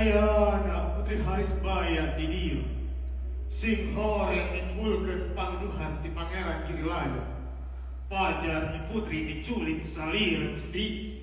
Ayana Putri Haris Bayan di dia sing horeng nimbulkeun pangduhan ti Pangeran Girilaya. Pajar ni putri diculik salira Gusti.